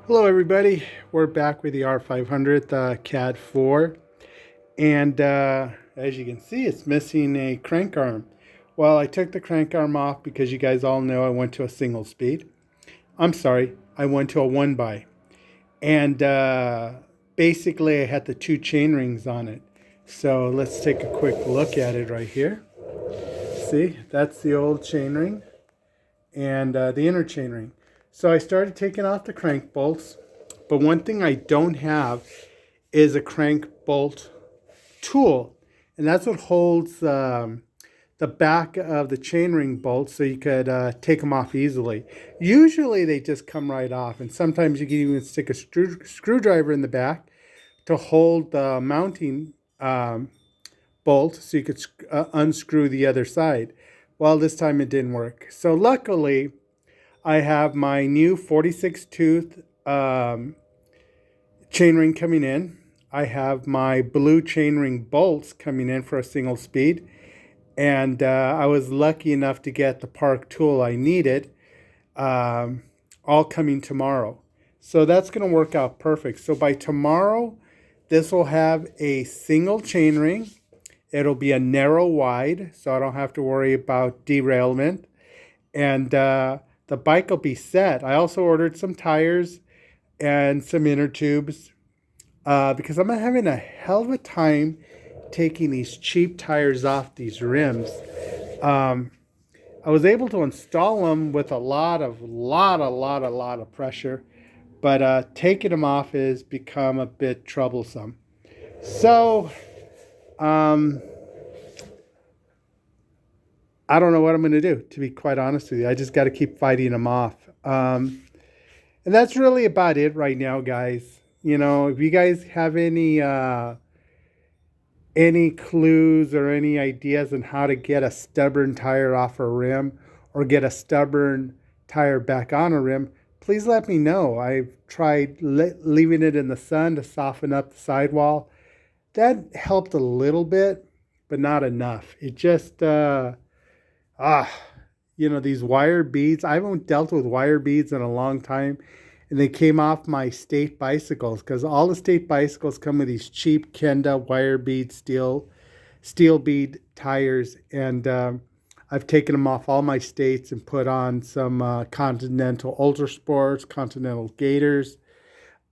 Hello everybody, we're back with the R500, the CAD4, and as you can see it's missing a crank arm. Well, I took the crank arm off because you guys all know I went to a single speed. I'm sorry, I went to a one by. And basically I had the two chain rings on it. So let's take a quick look at it right here. See, that's the old chain ring and the inner chain ring. So I started taking off the crank bolts, but one thing I don't have is a crank bolt tool, and that's what holds the back of the chainring bolts so you could take them off easily. Usually they just come right off, and sometimes you can even stick a screwdriver in the back to hold the mounting bolt so you could unscrew the other side. Well, this time it didn't work. So luckily, I have my new 46 tooth chainring coming in. I have my blue chainring bolts coming in for a single speed. And I was lucky enough to get the Park tool I needed, all coming tomorrow. So that's going to work out perfect. So by tomorrow, this will have a single chainring. It'll be a narrow wide, so I don't have to worry about derailment. And the bike will be set. I also ordered some tires and some inner tubes because I'm having a hell of a time taking these cheap tires off these rims. I was able to install them with a lot of pressure, but taking them off has become a bit troublesome. So, um, I don't know what I'm going to do, to be quite honest with you. I just got to keep fighting them off. And that's really about it right now, guys. You know, if you guys have any clues or any ideas on how to get a stubborn tire off a rim or get a stubborn tire back on a rim, please let me know. I've tried leaving it in the sun to soften up the sidewall. That helped a little bit, but not enough. It just, ah, these wire beads. I haven't dealt with wire beads in a long time. And they came off my state bicycles because all the state bicycles come with these cheap Kenda wire bead steel bead tires, and I've taken them off all my states and put on some Continental Ultra Sports, Continental Gators,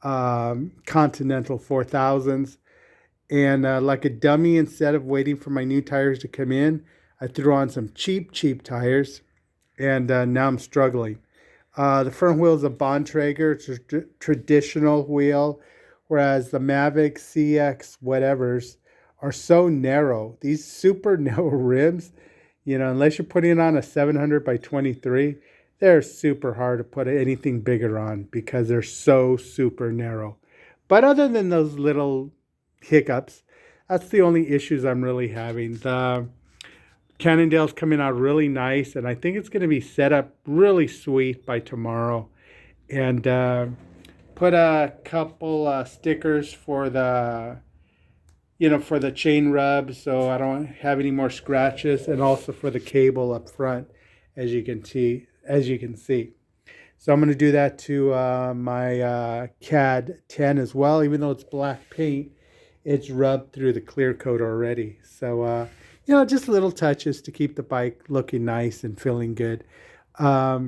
Continental 4000s, and like a dummy, instead of waiting for my new tires to come in, I threw on some cheap tires, and now I'm struggling. The front wheel is a Bontrager. It's a traditional wheel, whereas the Mavic CX whatevers are so narrow. These super narrow rims, unless you're putting it on a 700 by 23, they're super hard to put anything bigger on because they're so super narrow. But other than those little hiccups, that's the only issues I'm really having. The Cannondale's coming out really nice, and I think it's going to be set up really sweet by tomorrow. And put a couple stickers for the chain rubs, so I don't have any more scratches, and also for the cable up front, as you can see. So I'm going to do that to my CAD10 as well. Even though it's black paint, it's rubbed through the clear coat already. So just little touches to keep the bike looking nice and feeling good. I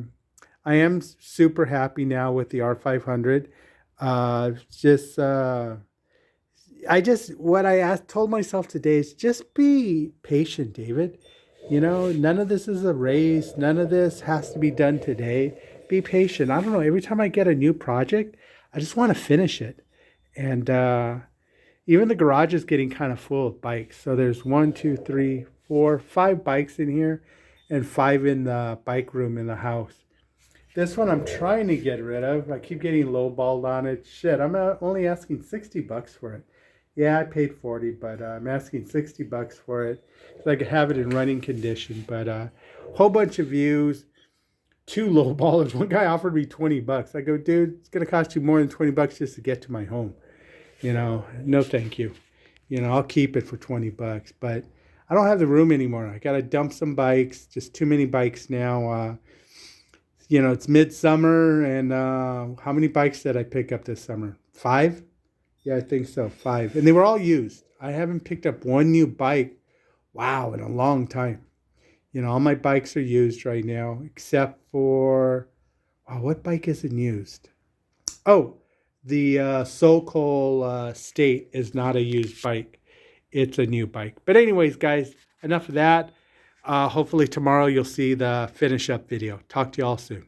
am super happy now with the R500. What told myself today is just be patient, David. None of this is a race. None of this has to be done today. Be patient. I don't know. Every time I get a new project, I just want to finish it. And even the garage is getting kind of full of bikes. So there's 1, 2, 3, 4, 5 bikes in here and 5 in the bike room in the house. This one I'm trying to get rid of. I keep getting lowballed on it. Shit, I'm only asking $60 for it. Yeah, I paid 40, but I'm asking $60 for it so I could have it in running condition. But a whole bunch of views, 2 lowballers. One guy offered me $20. I go, dude, it's gonna cost you more than $20 just to get to my home. No, thank you. I'll keep it for $20, but I don't have the room anymore. I gotta dump some bikes. Just too many bikes now. You know, it's midsummer, and how many bikes did I pick up this summer? 5? Yeah, I think so. 5. And they were all used. I haven't picked up one new bike, wow, in a long time. You know, all my bikes are used right now, except for, wow, what bike isn't used? Oh, the Sokol State is not a used bike. It's a new bike. But anyways, guys, enough of that. Hopefully tomorrow you'll see the finish up video. Talk to you all soon.